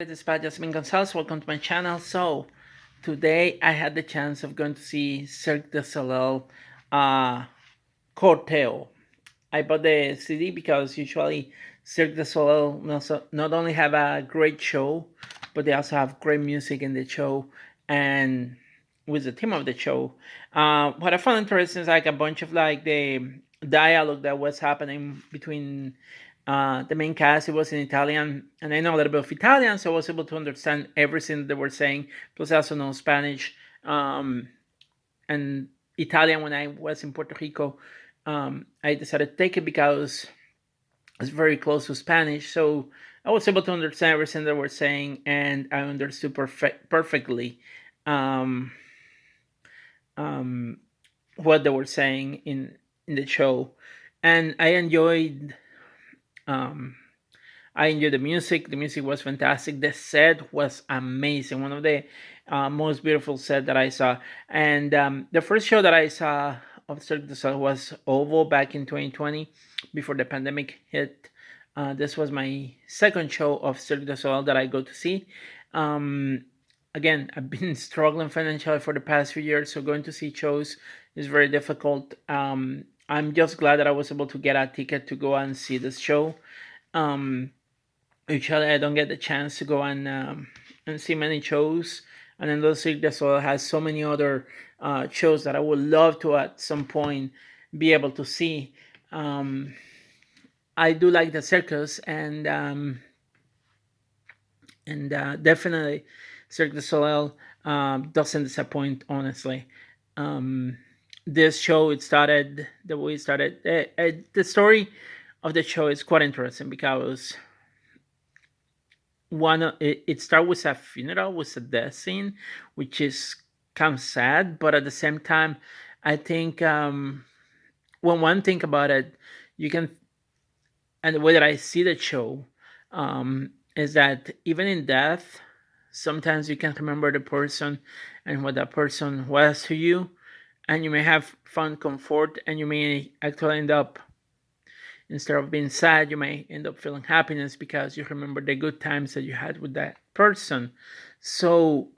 This is Jasmine Gonzalez. Welcome to my channel. So today I had the chance of going to see Cirque du Soleil Corteo. I bought the CD because usually Cirque du Soleil not only have a great show, but they also have great music in the show and with the theme of the show. What I found interesting is like a bunch of like the dialogue that was happening between the main cast. It was in Italian, and I know a little bit of Italian, so I was able to understand everything they were saying. Plus, I also know Spanish and Italian when I was in Puerto Rico. I decided to take it because it's very close to Spanish, so I was able to understand everything they were saying, and I understood perfectly um, um, what they were saying in the show, and um, I enjoyed the music. The music was fantastic. The set was amazing. One of the most beautiful set that I saw. And the first show that I saw of Cirque du Soleil was Ovo back in 2020, before the pandemic hit. This was my second show of Cirque du Soleil that I go to see. Um, Again, I've been struggling financially for the past few years, so going to see shows is very difficult. I'm just glad that I was able to get a ticket to go and see this show. Um, Usually, I don't get the chance to go and see many shows, and then those Cirque du Soleil has so many other shows that I would love to at some point be able to see. Um, I do like the circus, and definitely Cirque du Soleil doesn't disappoint. Honestly, um, this show it started the way it started. The story of the show is quite interesting because it starts with a funeral, with a death scene, which is kind of sad, but at the same time, I think when one think about it, you can, and the way that I see the show is that even in death, sometimes you can remember the person and what that person was to you, and you may have found comfort, and you may actually end up, instead of being sad, you may end up feeling happiness because you remember the good times that you had with that person. So,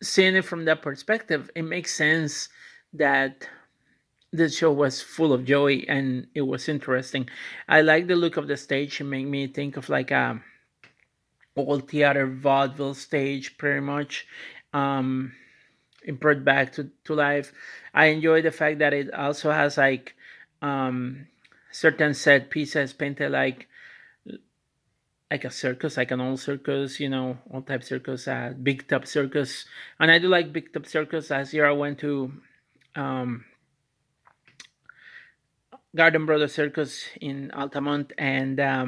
seeing it from that perspective, it makes sense that this show was full of joy and it was interesting. I like the look of the stage. It made me think of like a old theater vaudeville stage, pretty much. Um, it brought back to life. I enjoy the fact that it also has like um, certain set pieces painted like a circus, like an old circus, old type circus, big top circus, and I do like big top circus. Last year I went to um, Garden Brother Circus in Altamont, and I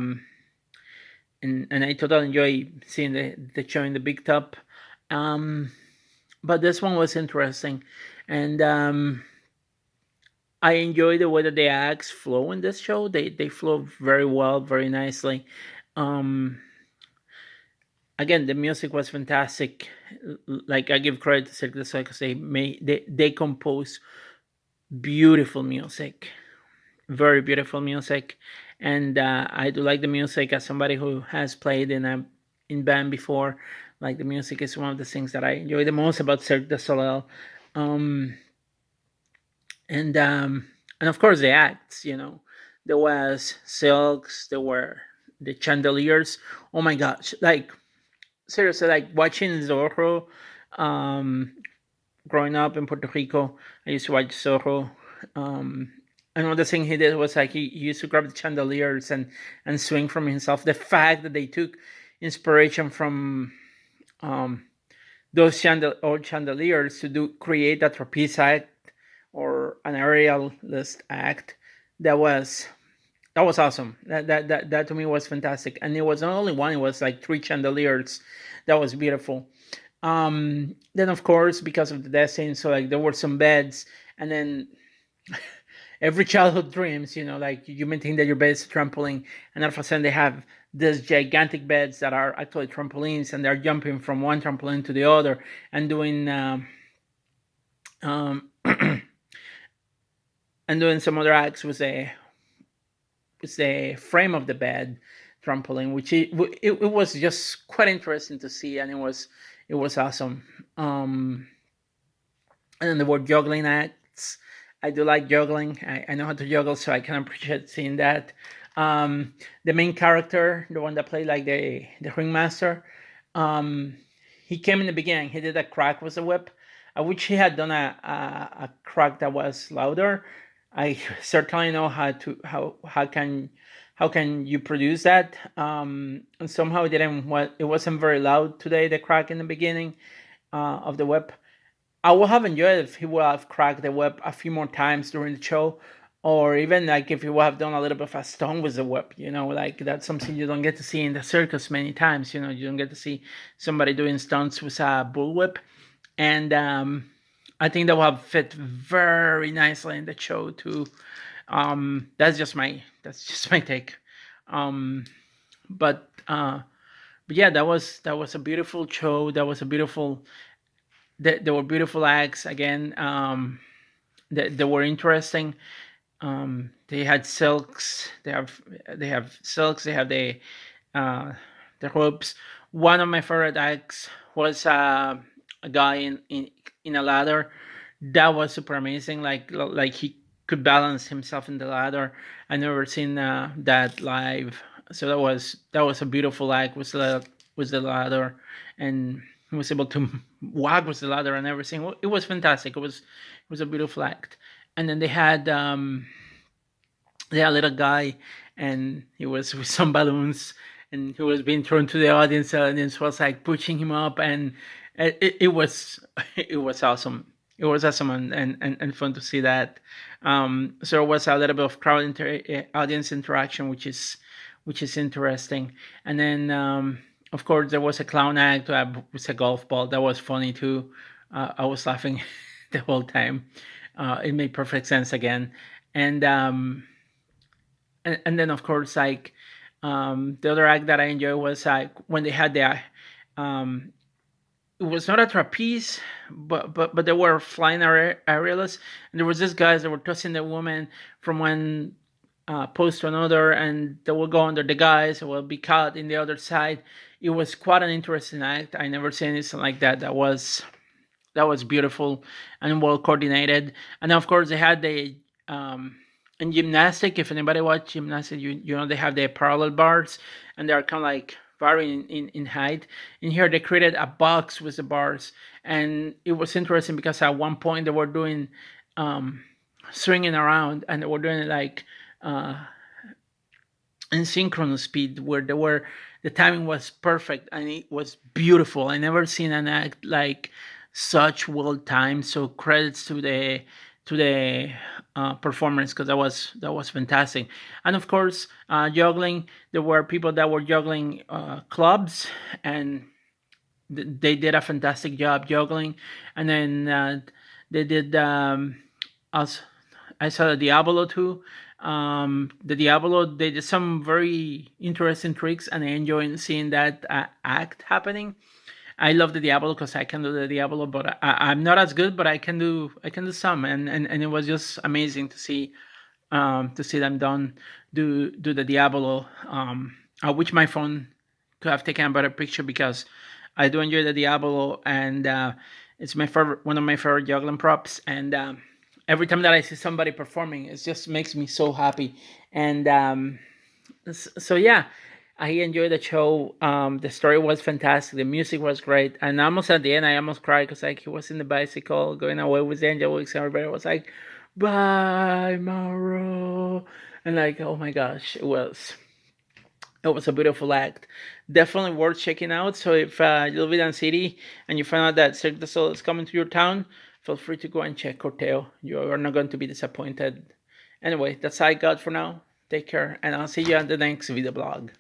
totally enjoy seeing the show in the big top. Um, but this one was interesting, and I enjoy the way that the acts flow in this show. They flow very well, very nicely. Um, Again, the music was fantastic. Like, I give credit to Cirque du Soleil because they compose beautiful music, very beautiful music, and I do like the music as somebody who has played in band before. Like, the music is one of the things that I enjoy the most about Cirque du Soleil. Um, and of course the acts. There was silks, there were the chandeliers. Oh my gosh, like, seriously, like watching Zorro. um Growing up in Puerto Rico, I used to watch Zorro. Another thing he did was like he used to grab the chandeliers and swing from himself. The fact that they took inspiration from um those old chandeliers to do create a trapeze act or an aerialist act, that was that was awesome. That to me was fantastic, and it was not only one; it was like three chandeliers. That was beautiful. Then of course, because of the design, so like there were some beds, and then every childhood dreams, like you may think that your bed is a trampoline, and all of a sudden they have these gigantic beds that are actually trampolines, and they're jumping from one trampoline to the other and doing um, and doing some other acts with the frame of the bed, trampoline, which it was just quite interesting to see, and it was awesome. And then there were juggling acts. I do like juggling. I know how to juggle, so I can appreciate seeing that. The main character, the one that played like the ringmaster, um, he came in the beginning. He did a crack with a whip. I wish he had done a crack that was louder. I certainly know how can you produce that. And somehow it didn't. What it wasn't very loud today. The crack in the beginning of the whip. I would have enjoyed if he would have cracked the whip a few more times during the show, or even like if he would have done a little bit of a stunt with the whip. Like that's something you don't get to see in the circus many times. You don't get to see somebody doing stunts with a bullwhip, and I think that would have fit very nicely in the show too. That's just my take. Um, but uh, but yeah, that was a beautiful show. That was a beautiful. There were beautiful acts again. They were interesting. They had silks. They have silks. They have uh, the ropes. One of my favorite acts was a guy in a ladder. That was super amazing. Like he could balance himself in the ladder. I never seen that live. So that was a beautiful act with the ladder, and he was able to walk with the ladder and everything. It was fantastic. It was a beautiful act. And then they had a little guy, and he was with some balloons, and he was being thrown to the audience. The audience was like pushing him up, and it was it was awesome. It was awesome and fun to see that. So there was a little bit of audience interaction, which is interesting. And then of course there was a clown act with a golf ball that was funny too. I was laughing the whole time. It made perfect sense again. And and then of course like the other act that I enjoyed was like when they had the it was not a trapeze, but they were flying aerialists, and there was these guys that were tossing the woman from one post to another, and they will go under the guys, will be caught in the other side. It was quite an interesting act. I never seen anything like that. That was beautiful and well coordinated. And of course, they had the in gymnastic. If anybody watch gymnastic, you know they have the parallel bars, and they're kind of like varying in height. In here, they created a box with the bars, and it was interesting because at one point they were doing um, swinging around, and they were doing it like uh, in synchronous speed, where the timing was perfect and it was beautiful. I never seen an act like such well timed. So credits to the performance, because that was fantastic. And of course, juggling. There were people that were juggling clubs, and they did a fantastic job juggling. And then they did also, I saw the Diablo too. The Diablo, they did some very interesting tricks, and I enjoy seeing that act happening. I love the Diablo because I can do the Diablo, but I'm not as good, but I can do some, and it was just amazing to see them do the Diablo. I wish my phone could have taken a better picture, because I do enjoy the Diablo, and it's my favorite, one of my favorite juggling props. And every time that I see somebody performing, it just makes me so happy. And so yeah, I enjoyed the show. The story was fantastic. The music was great, and almost at the end, I almost cried because like he was in the bicycle going away with the angel wings, and everybody was like, "Bye, Mauro," and like, oh my gosh, it was a beautiful act. Definitely worth checking out. So if you live in city and you find out that Cirque du Soleil is coming to your town, feel free to go and check Corteo. You are not going to be disappointed. Anyway, that's all I got for now. Take care, and I'll see you on the next video blog.